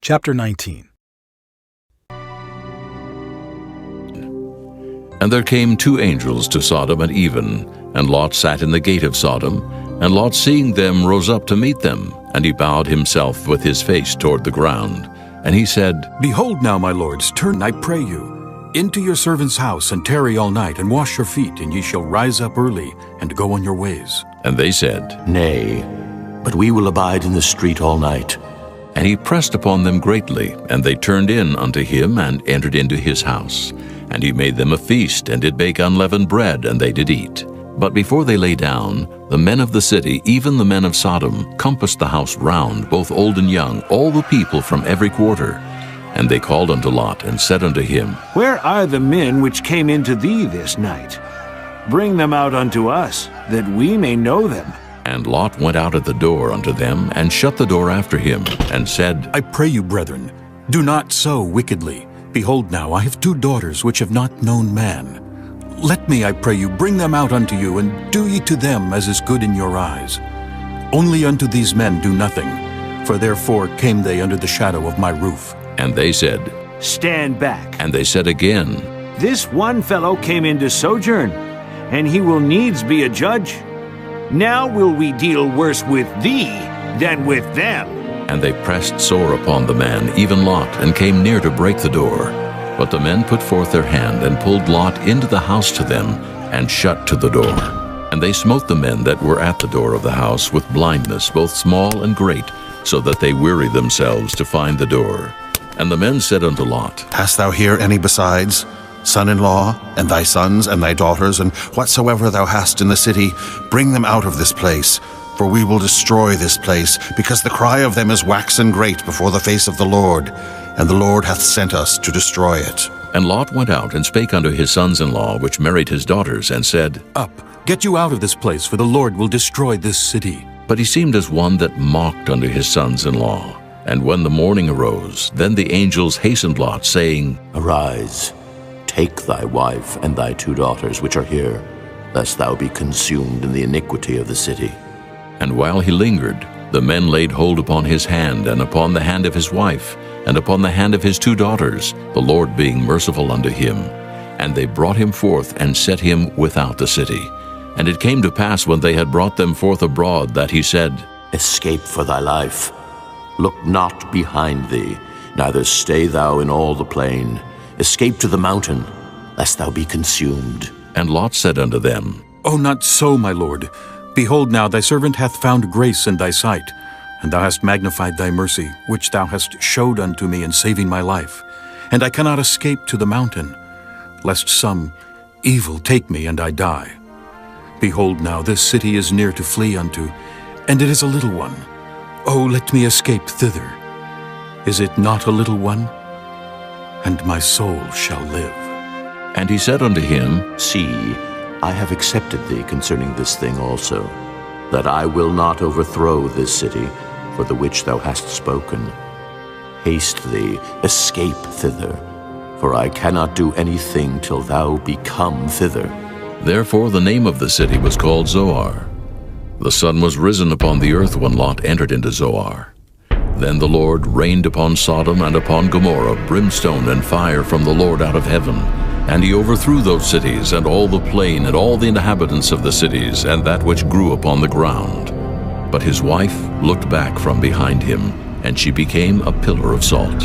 Chapter 19. And there came two angels to Sodom at even, and Lot sat in the gate of Sodom. And Lot, seeing them, rose up to meet them, and he bowed himself with his face toward the ground. And he said, Behold now, my lords, turn, I pray you, into your servant's house, and tarry all night, and wash your feet, and ye shall rise up early, and go on your ways. And they said, Nay, but we will abide in the street all night. And he pressed upon them greatly, and they turned in unto him, and entered into his house. And he made them a feast, and did bake unleavened bread, and they did eat. But before they lay down, the men of the city, even the men of Sodom, compassed the house round, both old and young, all the people from every quarter. And they called unto Lot, and said unto him, Where are the men which came into thee this night? Bring them out unto us, that we may know them. And Lot went out at the door unto them, and shut the door after him, and said, I pray you, brethren, do not so wickedly. Behold now, I have two daughters which have not known man. Let me, I pray you, bring them out unto you, and do ye to them as is good in your eyes. Only unto these men do nothing, for therefore came they under the shadow of my roof. And they said, Stand back. And they said again, This one fellow came in to sojourn, and he will needs be a judge. Now will we deal worse with thee than with them. And they pressed sore upon the man, even Lot, and came near to break the door. But the men put forth their hand, and pulled Lot into the house to them, and shut to the door. And they smote the men that were at the door of the house with blindness, both small and great, so that they wearied themselves to find the door. And the men said unto Lot, Hast thou here any besides, son-in-law, and thy sons, and thy daughters, and whatsoever thou hast in the city, bring them out of this place, for we will destroy this place, because the cry of them is waxen great before the face of the Lord, and the Lord hath sent us to destroy it. And Lot went out and spake unto his sons-in-law, which married his daughters, and said, Up, get you out of this place, for the Lord will destroy this city. But he seemed as one that mocked unto his sons-in-law. And when the morning arose, then the angels hastened Lot, saying, Arise, take thy wife and thy two daughters which are here, lest thou be consumed in the iniquity of the city. And while he lingered, the men laid hold upon his hand, and upon the hand of his wife, and upon the hand of his two daughters, the Lord being merciful unto him. And they brought him forth, and set him without the city. And it came to pass, when they had brought them forth abroad, that he said, Escape for thy life. Look not behind thee, neither stay thou in all the plain. Escape to the mountain, lest thou be consumed. And Lot said unto them, O not so, my lord. Behold now, thy servant hath found grace in thy sight, and thou hast magnified thy mercy, which thou hast showed unto me in saving my life. And I cannot escape to the mountain, lest some evil take me and I die. Behold now, this city is near to flee unto, and it is a little one. O let me escape thither. Is it not a little one? And my soul shall live. And he said unto him, See, I have accepted thee concerning this thing also, that I will not overthrow this city, for the which thou hast spoken. Haste thee, escape thither, for I cannot do anything till thou be come thither. Therefore the name of the city was called Zoar. The sun was risen upon the earth when Lot entered into Zoar. Then the Lord rained upon Sodom and upon Gomorrah brimstone and fire from the Lord out of heaven. And he overthrew those cities, and all the plain, and all the inhabitants of the cities, and that which grew upon the ground. But his wife looked back from behind him, and she became a pillar of salt.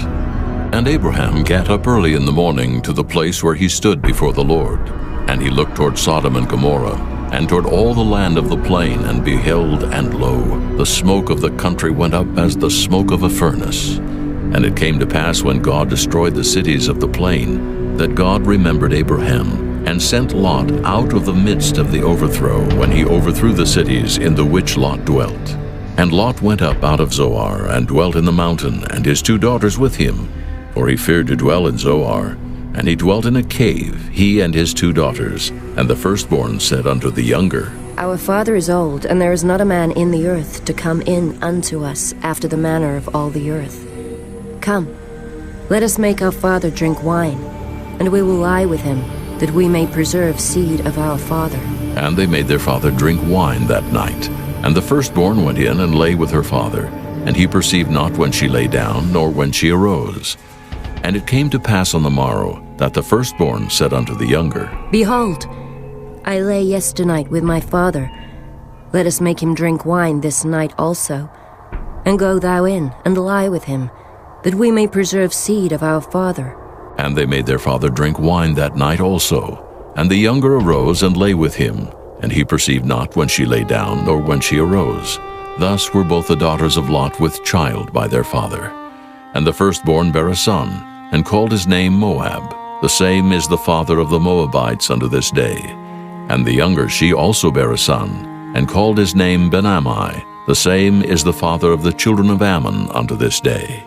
And Abraham gat up early in the morning to the place where he stood before the Lord. And he looked toward Sodom and Gomorrah, and toward all the land of the plain, and beheld, and lo, the smoke of the country went up as the smoke of a furnace. And it came to pass, when God destroyed the cities of the plain, that God remembered Abraham, and sent Lot out of the midst of the overthrow, when he overthrew the cities in the which Lot dwelt. And Lot went up out of Zoar, and dwelt in the mountain, and his two daughters with him, for he feared to dwell in Zoar. And he dwelt in a cave, he and his two daughters. And the firstborn said unto the younger, Our father is old, and there is not a man in the earth to come in unto us after the manner of all the earth. Come, let us make our father drink wine, and we will lie with him, that we may preserve seed of our father. And they made their father drink wine that night. And the firstborn went in and lay with her father. and he perceived not when she lay down, nor when she arose. And it came to pass on the morrow, that the firstborn said unto the younger, Behold, I lay yesternight with my father. Let us make him drink wine this night also. And go thou in, and lie with him, that we may preserve seed of our father. And they made their father drink wine that night also. And the younger arose and lay with him, and he perceived not when she lay down, nor when she arose. Thus were both the daughters of Lot with child by their father. And the firstborn bare a son, and called his name Moab. The same is the father of the Moabites unto this day. And the younger she also bare a son, and called his name Ben-Ammi. The same is the father of the children of Ammon unto this day.